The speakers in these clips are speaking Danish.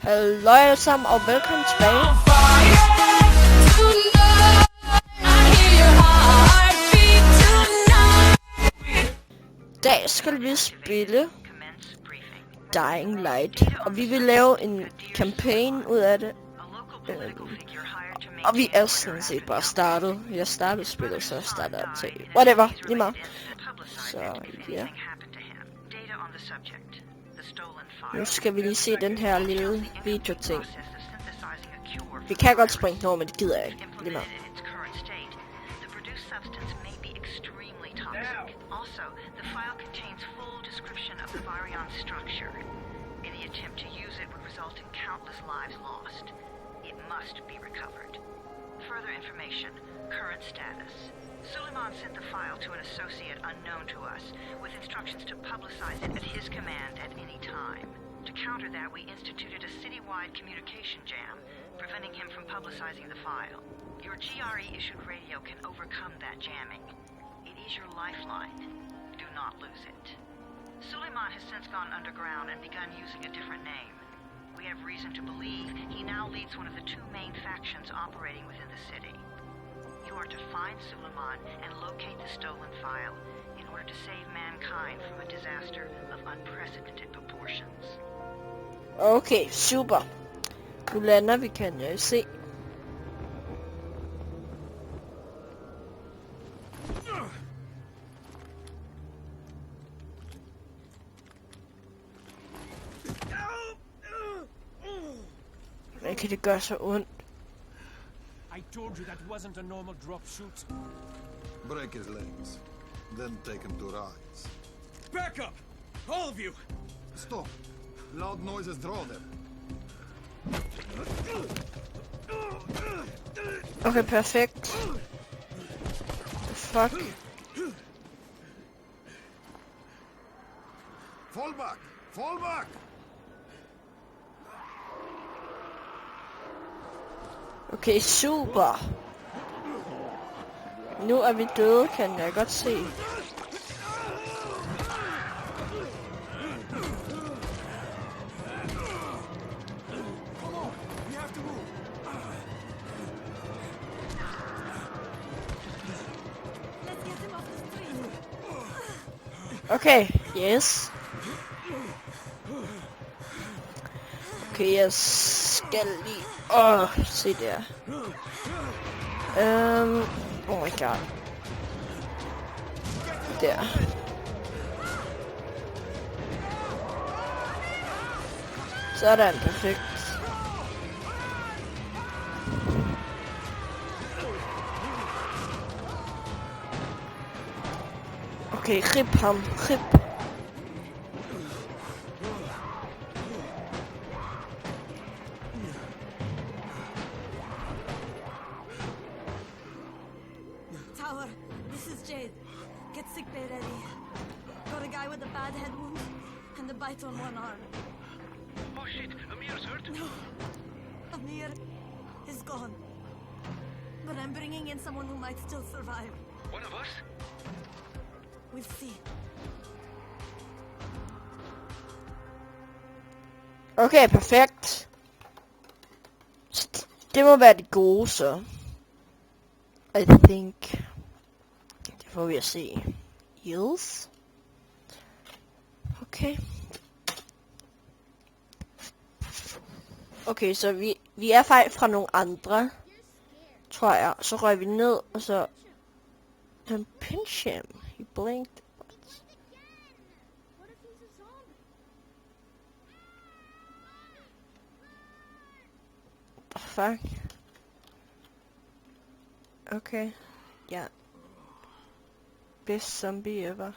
Hallo alle sammen og velkommen tilbage. I dag skal vi spille Dying Light, og vi vil lave en kampagne ud af det. Og vi er sådan set bare startet. Jeg startede spillet, så startede jeg til whatever, lige meget. Så ja. Nu skal vi lige se den her lille video-ting. Vi kan godt springe over, men det gider jeg ikke. Lige meget. Further information, current status. Suleiman sent the file to an associate unknown to us, with instructions to publicize it at his command at any time. To counter that, we instituted a citywide communication jam, preventing him from publicizing the file. Your GRE-issued radio can overcome that jamming. It is your lifeline. Do not lose it. Suleiman has since gone underground and begun using a different name. We have reason to believe he now leads one of the two main factions operating within the city. You are to find Suleiman and locate the stolen file in order to save mankind from a disaster of unprecedented proportions. Okay, super. Nu lander vi, kan jeg se. Men kan det gøre så ondt? I told you that wasn't a normal drop shoot. Break his legs, then take him to rise. Back up! All of you! Stop! Loud noises draw them. Okay, perfekt. Fuck. Fall back! Fall back! Okay, super. Nu er vi døde, kan jeg godt se. Okay, yes. Okay, jeg skal lige... se der. Oh my god. Der. Sådan, perfekt. Okay, grip ham, grip. Tower, this is Jade. Get sickbay ready. Got a guy with a bad head wound and a bite on one arm. Oh shit, Amir's hurt? No, Amir is gone. But I'm bringing in someone who might still survive. One of us? We'll see. Okay, perfekt. Det må være det gode, så. I think. Det får vi at se. Heals. Okay. Okay, så vi er faktisk fra nogle andre. Tror jeg. Så røg vi ned, og så... Han pinch him. He blinked. Fuck. Okay. Ja. Best zombie ever.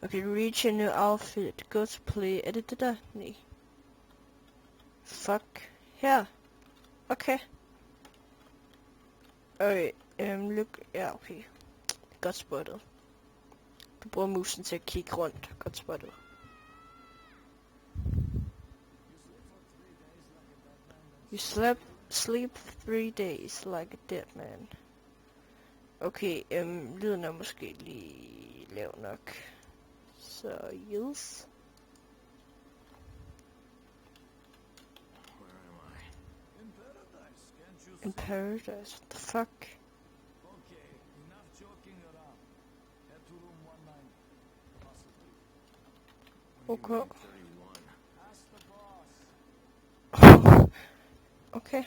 Okay, reach a new outfit. Go to play. Er det der? Nej. Fuck. Her. Okay. Okay. Look. Ja, okay. Godt spottet. Du bruger musen til at kigge rundt. Godt spottet. You sleep 3 days like a dead man. Okay, lyden er måske lige lav nok. Så yes. Where am I? In paradise, can't you In see? paradise, what the fuck? Okay, enough joking around. Head to room 19. Possibly. Okay. 31. Ask the boss. Okay.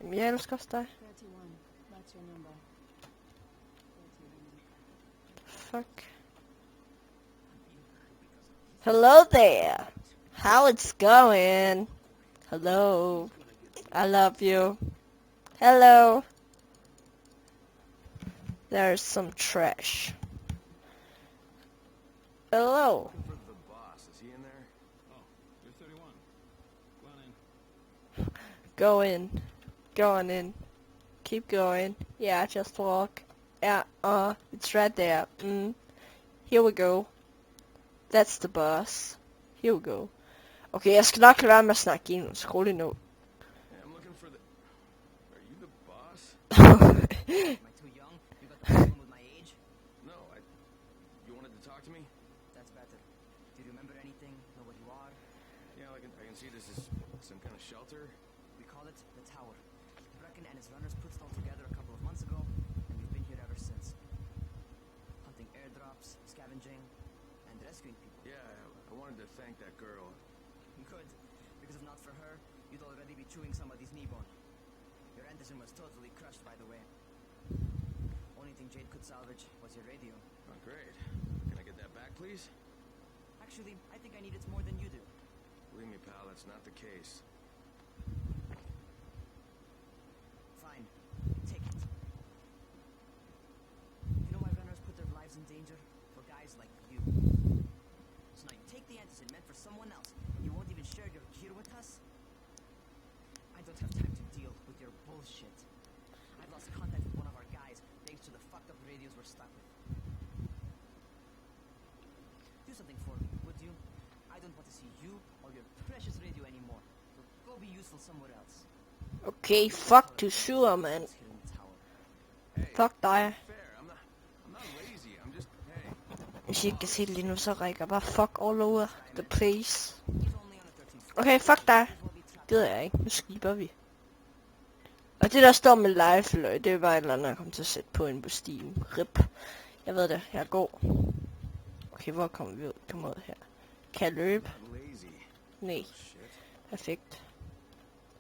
Jamen, jeg elsker også dig. 31. That's your number. 31. Fuck. Hello there. How it's going? Hello. I love you. Hello. There's some trash. Hello. Looking for the boss. Is he in there? Oh, you're 31. Go on in. Go in. Go on in. Keep going. Yeah, just walk. Yeah, it's right there. Here we go. That's the boss. Here we go. Okay, jeg skal nok lade være med at snakke endnu. Skru lige nu. Yeah, I'm looking for the... Are you the boss? Am I too young? You got the problem with my age? No, You wanted to talk to me? That's better. Do you remember anything? Know what you are? Yeah, I can see this is some kind of shelter. We call it the Tower. Brecken and his runners put it all together a couple of months ago, and we've been here ever since. Hunting airdrops, scavenging, and rescuing people. Yeah, I wanted to thank that girl. Good, because if not for her, you'd already be chewing somebody's knee bone. Your Anderson was totally crushed, by the way. Only thing Jade could salvage was your radio. Oh, great. Can I get that back, please? Actually, I think I need it more than you do. Believe me, pal, that's not the case. Fine. Take it. You know why runners put their lives in danger? For guys like you. So now you take the Anderson meant for someone else, and you won't even share your gear with us? I don't have time to deal with your bullshit. I've lost contact with one of our guys thanks to the fucked up radios we're stuck with. Do something for me, would you? I don't want to see you or your precious radio anymore. So go be useful somewhere else. Okay, fuck to sure, man. It's here in the tower. Hey, Fuck dig. fair. I'm not lazy. I'm just, hey. Hvis I ikke kan se det lige nu, så rækker jeg bare fuck all over the place. He's only on the 13th floor. Okay, fuck dig. We'll be trapped. Gider jeg ikke. Nu skipper vi. Og det der står med live, løg, det er bare et eller andet, jeg kommer til at sætte på en på Steam. Rip. Jeg ved det, jeg går. Okay, hvor kommer vi ud? Kommer ud her. Kan jeg løbe? I'm lazy. Nej. Shit. Perfekt.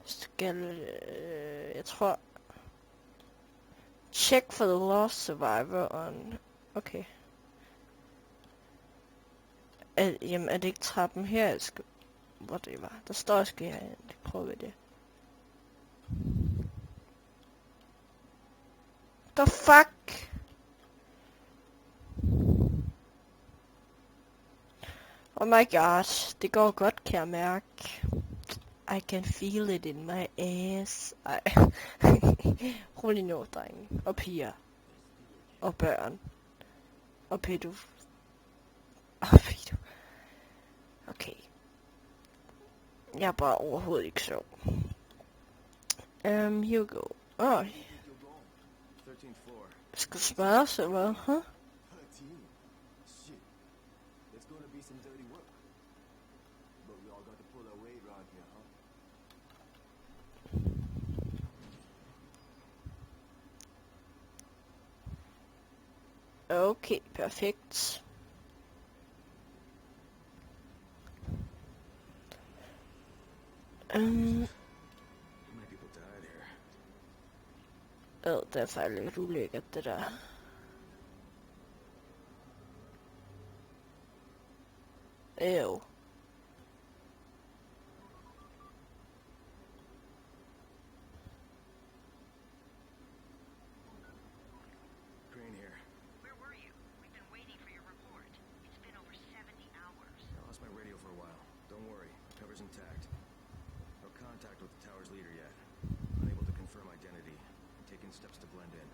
Skal... jeg tror... Check for the lost survivor on... Okay. Jamen, er det ikke trappen her, jeg skal... Hvor det var? Der står, jeg skal herhen. Det prøver vi det. The fuck? Oh my god. Det går godt, kan jeg mærke. I can feel it in my ass. Ej. Rolig nu, drenge. Og piger. Og børn. Og pedo. Okay. Jeg er bare overhovedet ikke sjov. Here we go. 13th floor. Skal du spørge sig, hvad? Huh? 13? Shit. There's gonna be some dirty work. But we all got to pull our weight around here, huh? Okay, perfekt. How many people died here? Det er faktisk lidt ulækkert, det der. Ew. Crane here. Where were you? We've been waiting for your report. It's been over 70 hours. I lost my radio for a while. Don't worry, cover's intact. No contact with the tower's leader yet. Unable to confirm identity. I'm taking steps to blend in.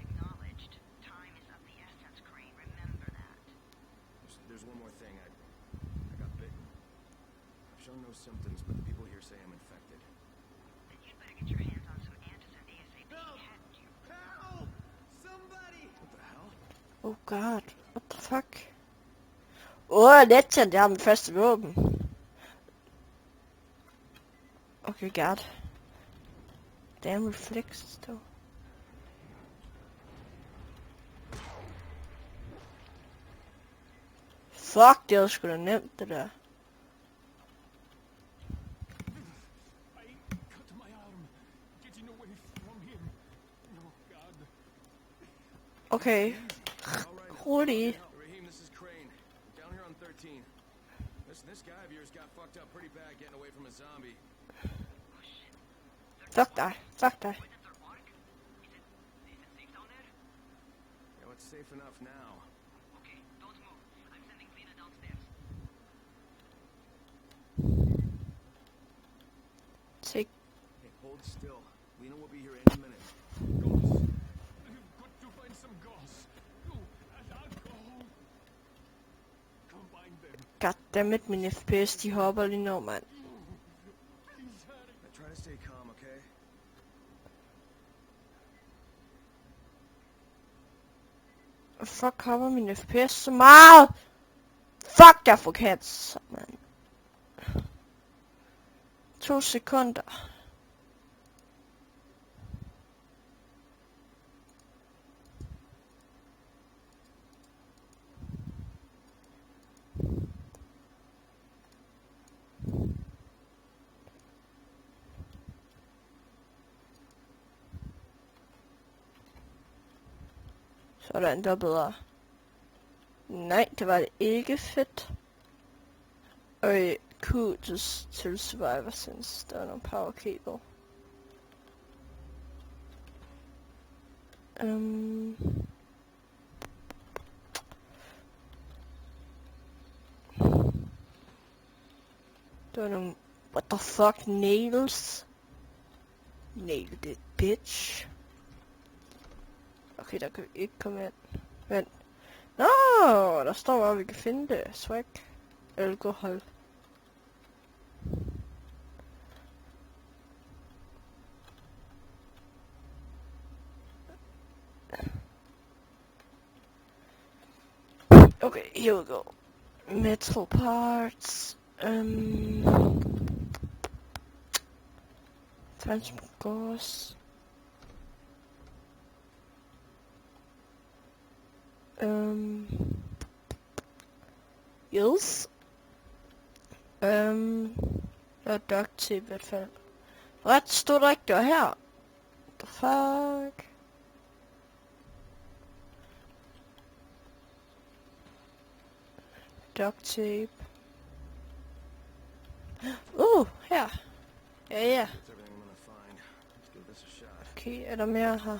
Acknowledged. Time is of the essence, Crane. Remember that. There's one more thing. I got bitten. I've shown no symptoms, but the people here say I'm infected. Then you'd better get your hands on some Anderson ASAP, hadn't you? Help! Somebody! What the hell? Oh god, what the fuck? Legend, jeg har mit første våben. Okay, god. Damn reflexes, dog. Fuck, det var sgu da nemt, det der. I cut my arm getting away from him. Oh God. Okay. Rolig. Raheem, this is Crane. I'm down here on 13. This guy of yours got fucked up pretty bad getting away from a zombie. Fuck dig. Fuck dig. Yeah, well, it's safe enough now. Okay, don't move. I'm sending Lena downstairs. Take. Hey, hold still. Lena will be here any minute. Gauze. I've got to find some gauze. Oh, and alcohol. Combine them. Goddammit, min FPS, de hopper lige nu, mand. Please hurry. Now try to stay calm, okay? Fuck, hopper min FPS så meget? Fuck, jeg får cancer, mand. 2 sekunder. Sådan, det var bedre. Nej, det var det ikke fedt. Og Q til survivor, since der er nogle power cable. Der var nogle, what the fuck, nails. Nailed it, bitch. Okay, der kan vi ikke komme ind. Vent. Nå, der står hvor vi kan finde det. Swag. Alkohol. Okay, here we go. Metal parts. Transport. Yes. Der er duct tape i hvert fald. Ret stod der ikke, det var her. What the fuck? Duct tape. Her. Ja. It's everything I'm gonna find. Let's give this a shot. Okay, er der mere her?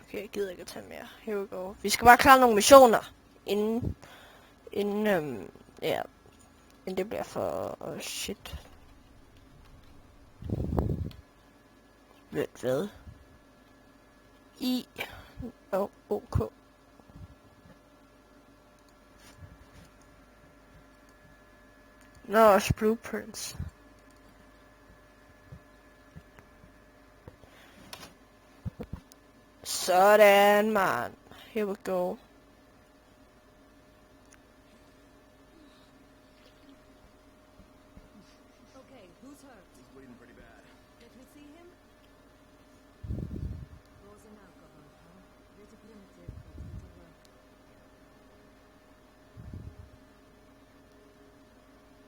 Okay, jeg gider ikke at tage mere. Here we go. Vi skal bare klare nogle missioner, inden det bliver for shit. Hvad? OK. Nå, også blueprints. Sådan, man. Here we go. Okay, who's hurt? He's bleeding pretty bad. Let me see him. Rose and alcohol, huh? Pretty primitive, but it'll work.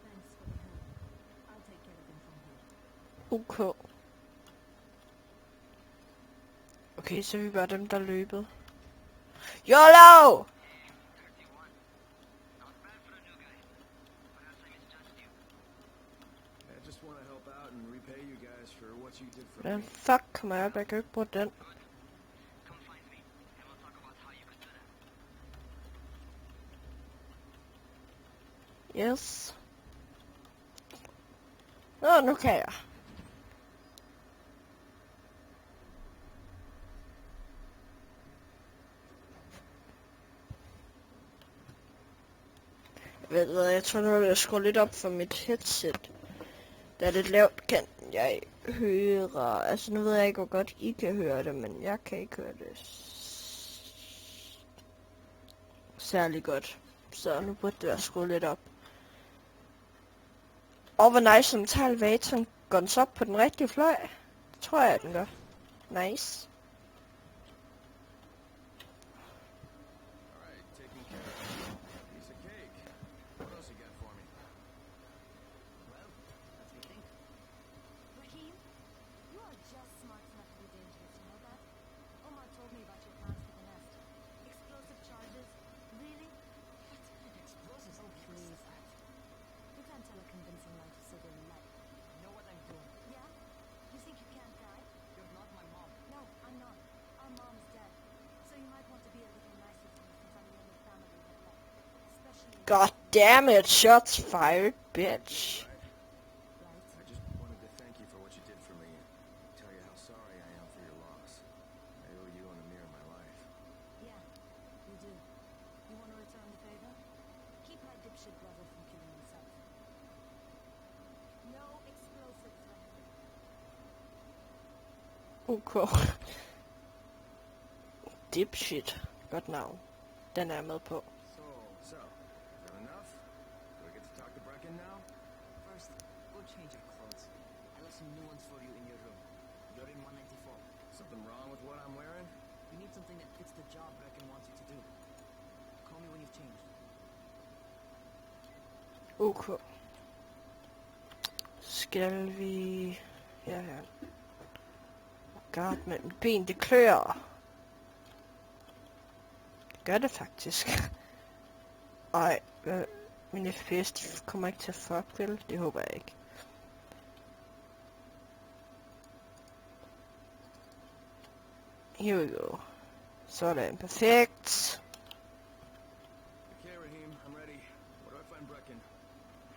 Thanks for the help. I'll take care of him from here. OK. Okay, så er vi bare dem, der løbet. YOLO! I just want to help out and repay you guys for what you did for Hvordan me. fuck kommer jeg op? Jeg kan ikke bruge den. Come find me, and we'll talk about how you could do that. Yes. Nå, nu kan jeg. Ved du hvad, jeg tror nu, jeg skruer lidt op for mit headset. Det er lidt lavt, kan jeg høre. Altså nu ved jeg ikke, hvor godt I kan høre det, men jeg kan ikke høre det. særlig godt. Så nu burde det være skruet lidt op. Og hvor nice, som tager elevatoren. Går den så op på den rigtige fløj? Det tror jeg, den gør. Nice. Alright, taking care of it. Piece of cake. What else you got for me? Well, as we think. Raheem, you are just smart enough to be dangerous, you know that? Omar told me about your plans for the nest. Explosive charges? Really? Explosives, oh please. You can't tell a convincing lie to sit in and lie. I know what I'm doing. Yeah? You think you can't die? You're not my mom. No, I'm not. Our mom is dead. So you might want to be a little nicer to me since I'm the only family you have left. Especially God damn it, shots fired, bitch. right? I just wanted to thank you for what you did for me and tell you how sorry I am for your loss. I owe you and Amir my life. Yeah, you do. You want to return the favor? Keep my dipshit brother from killing himself. No explosives, Raheem. Okay. Dipshit. Godt navn. Den er jeg med på. So, is that enough? Do I get to talk to Brecken now? First, go change your clothes. I left some new ones for you in your room. You're in 194. Something wrong with what I'm wearing? You need something that fits the job Brecken wants you to do. Call me when you've changed. Okay. Skal vi... Ja, ja. God, men mit ben, det klør. Det gør det faktisk. Ej, min FPS, de kommer ikke til at fuck, vel? Det håber jeg ikke. Here we go. Sådan, perfekt. Okay, Raheem, I'm ready. Where do I find Brecken?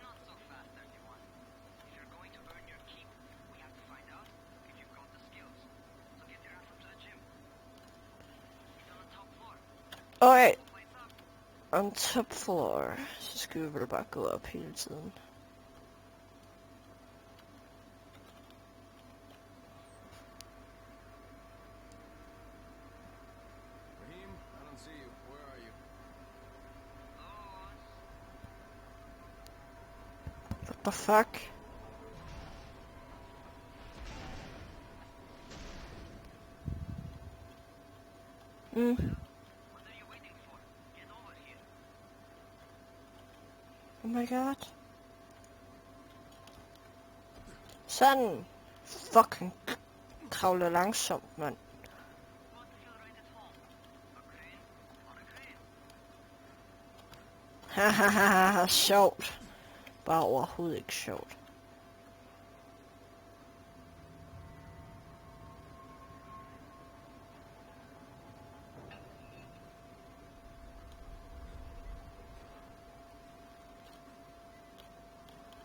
Not so fast, 31. If you're going to earn your keep, we have to find out if you've got the skills. So get your ass up to the gym. He's on the top floor. Okay, Plates up. on top floor. Så skal vi vel bare gå op hele tiden. Raheem, I don't see you. Where are you? What the fuck? What are you waiting for? Get over here. Oh my god. Sådan. Fucking kravle langsomt, mand. Want to feel right at home. A crane? On a crane. Hahaha, sjovt. Bare overhovedet ikke sjovt.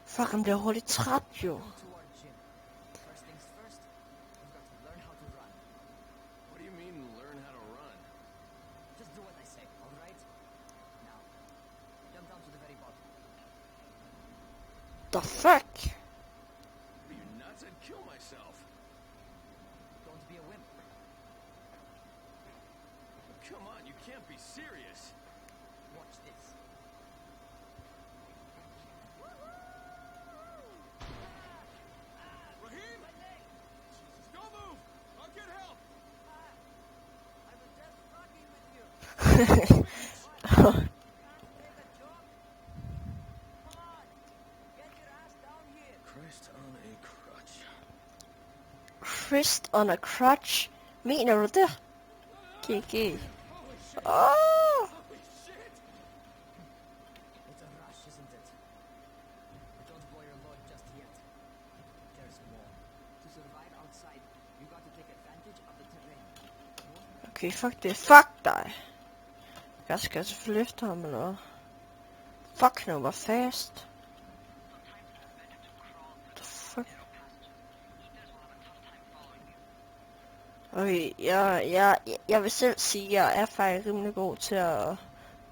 Fuck, han bliver hurtigt træt, jo. To our gym. First things first, you've got to learn how to run. What do you mean, learn how to run? Just do what I say, alright? Now, jump down to the very bottom. The fuck? Are you nuts? I'd kill myself. Don't be a wimp. Come on, you can't be serious. Watch this. Raheem! Don't move! I'll get help! I was just talking with you. Can't take a joke? Come on, get your ass down here. Christ on a crutch. Christ on a crutch? Mener du det? GG. Åh! Holy shit! It's a rush, isn't it? But don't blow your load just yet. There's more. To survive outside, you got to take advantage of the terrain. Okay, fuck det. Fuck dig. Jeg skal selvfølgelig efter ham eller hvad? Fuck nu, hvor fast. What the fuck? Okay, jeg vil selv sige, at jeg er faktisk rimelig god til at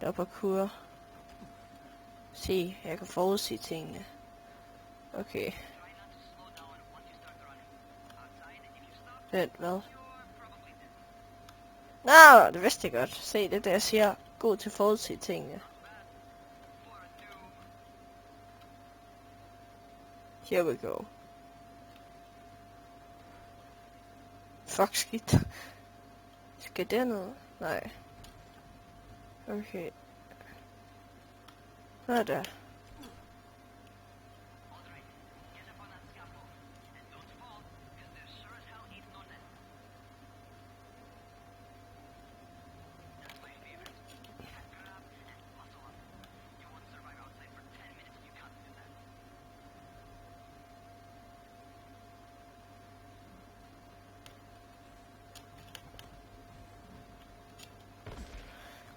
lave parkour. Se, jeg kan forudsige tingene. Okay. Vent, hvad? Nå, det vidste jeg godt. Se, det er det, jeg siger. god til at forudse tingene. Here we go. Fuck, skidt. Skal det ned? Nej. Okay. Hvad er det?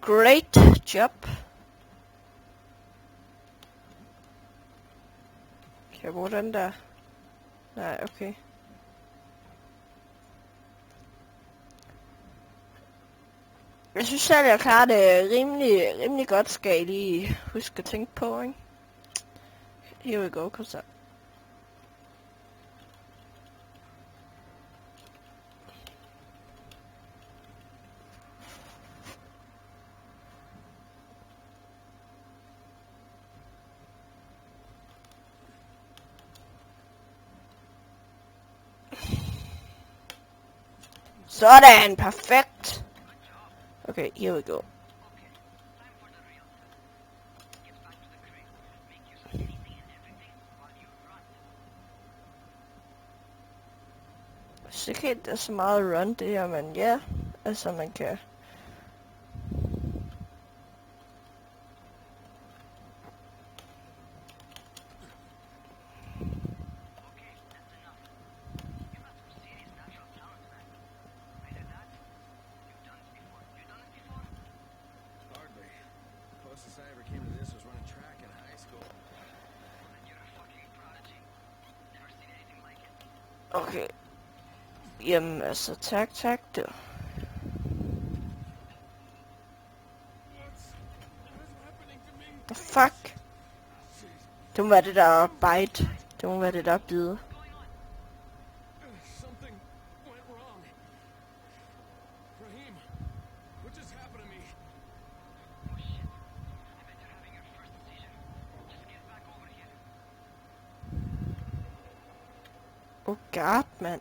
Great job. Kan jeg bruge den der? Nej, okay. Jeg synes selv, jeg klarer det rimelig godt, skal jeg lige huske at tænke på, ikke? Here we go, cause sådan, perfekt. Okay, here we go. Så kan det så meget run det her, men ja, altså man kan. Okay. Jamen altså, tak du. The fuck? Det må være det der bite. Det må være det der bide. Something went wrong. Raheem, what just happened to me? Oh shit. I bet you're having your first seizure. Just get back over here. Oh god, mand.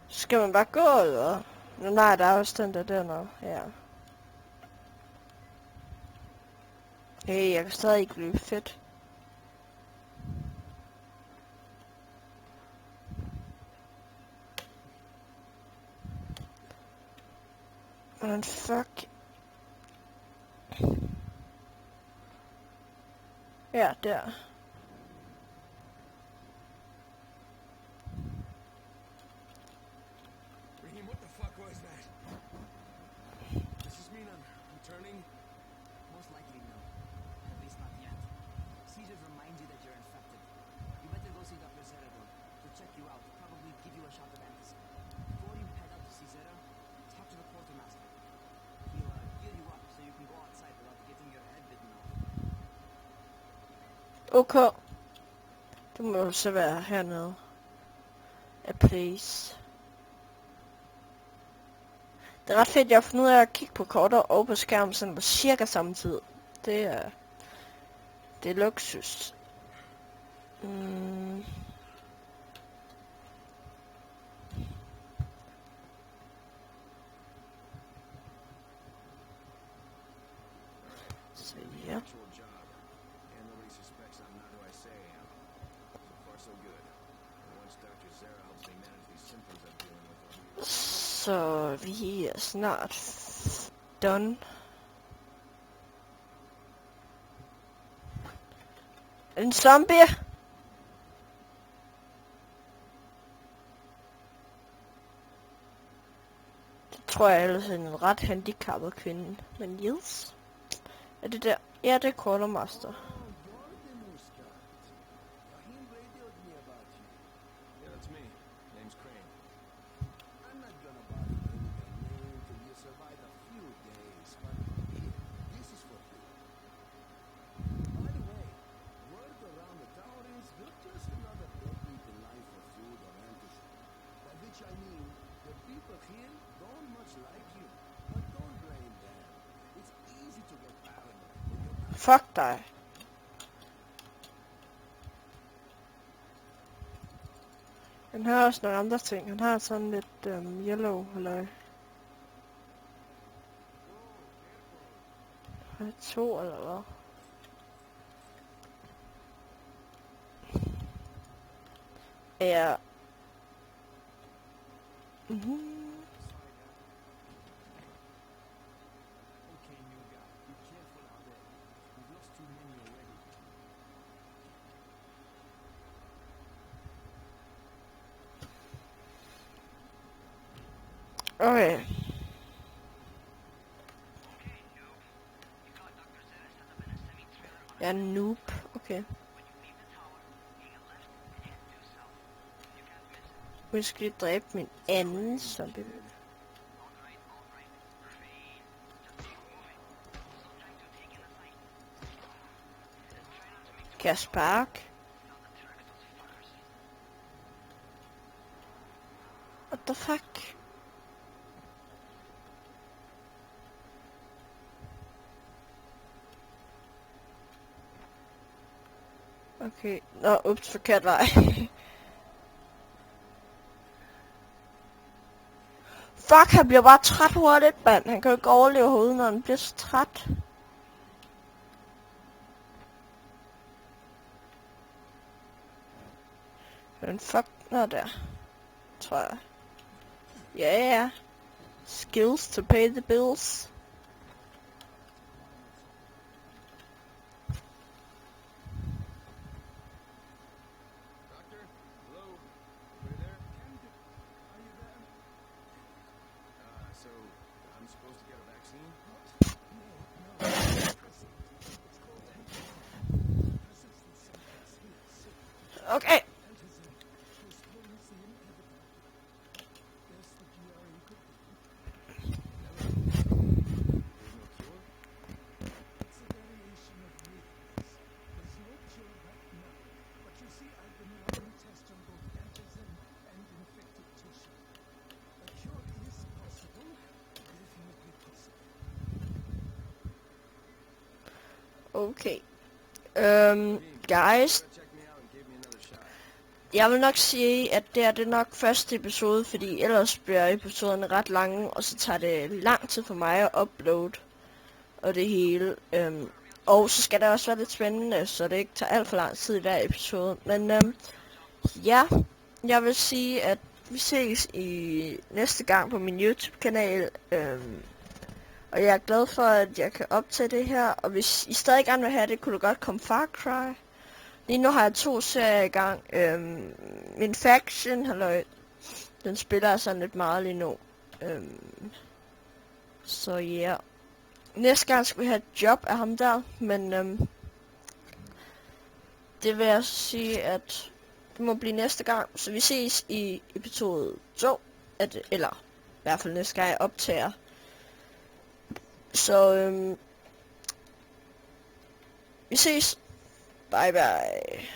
Skal man bare gå, eller? Nej, der er også den der dernede. Ja. Hey, jeg kan stadig ikke blive fedt. Men fuck. Ja, der. Raheem, what the fuck was that? Does this mean I'm turning? Most likely no. At least not yet. Seizures remind you that you're infected. You better go see Dr. Zera though. He'll check you out, probably give you a shot of antacid. Before you head out to see Zera, talk to the quartermaster. He'll gear you up so you can go outside without getting your head bitten off. Okay. Det må jo så være hernede. A place. Det er ret fedt, jeg har fundet ud af at kigge på kortet og på skærmen sådan på cirka samme tid. Det er luksus. Så ja. Actual job. And nobody suspects I'm not who I say I am. So far, so good. And once Dr. Zera helps me manage these symptoms I'm dealing with over here. Så vi er snart done. En zombie? Det tror jeg ellers er en ret handicappet kvinde. Men yes. Er det der? Ja, det er Quartermaster. Raheem radioed me about you. Yeah, that's me. Name's Crane. I'm not gonna bother learning your name till you survive a few days, but here, this is for you. By the way, word around the tower is you're just another deadbeat in line for food or antidote. By which I mean, the people here don't much like you, but don't blame them. It's easy Fuck dig. Han har også nogle andre ting. Han har sådan lidt yellow, eller... Er det 2, eller hvad? Ja. Okay, new guy. Be careful out there. We've lost too many already. Okay. Jeg er noob. Okay. Nu skal jeg dræbe min anden zombie. Kan jeg sparke? What the fuck? Okay. Nå, ups, forkert vej. Fuck, han bliver bare træt hurtigt, mand. Han kan jo ikke overleve hovedet, når han bliver så træt. Den fuck, nå der. Tror jeg. Ja, ja. Skills to pay the bills. Doctor? Hello? Anybody there? Are you there? So, I'm supposed to get a vaccine? No. It's called antizin. Persistent symptoms here. Sick. Okay. Antizin postpones the inevitable. Best the GRE could do. There's no cure? It's a variation of Reed's. There's no cure right now. But you see, I've been running tests on both antizin and infected tissue. A cure is possible. Definitely possible. Okay. Guys. Check me out and give me another shot. Jeg vil nok sige, at det er nok første episode, fordi ellers bliver episoderne ret lange, og så tager det lang tid for mig at uploade og det hele. Og så skal det også være lidt spændende, så det ikke tager alt for lang tid i hver episode. Men ja, jeg vil sige, at vi ses i næste gang på min YouTube-kanal. Og jeg er glad for, at jeg kan optage det her. Og hvis I stadig gerne vil have det, kunne det godt komme Far Cry. Lige nu har jeg 2 serier i gang. Min faction, halløj, den spiller jeg sådan lidt meget lige nu. Så ja. Yeah. Næste gang skal vi have et job af ham der, men det vil jeg sige, at det må blive næste gang. Så vi ses i episode 2, eller i hvert fald næste gang jeg optager. Så vi ses. Bye bye.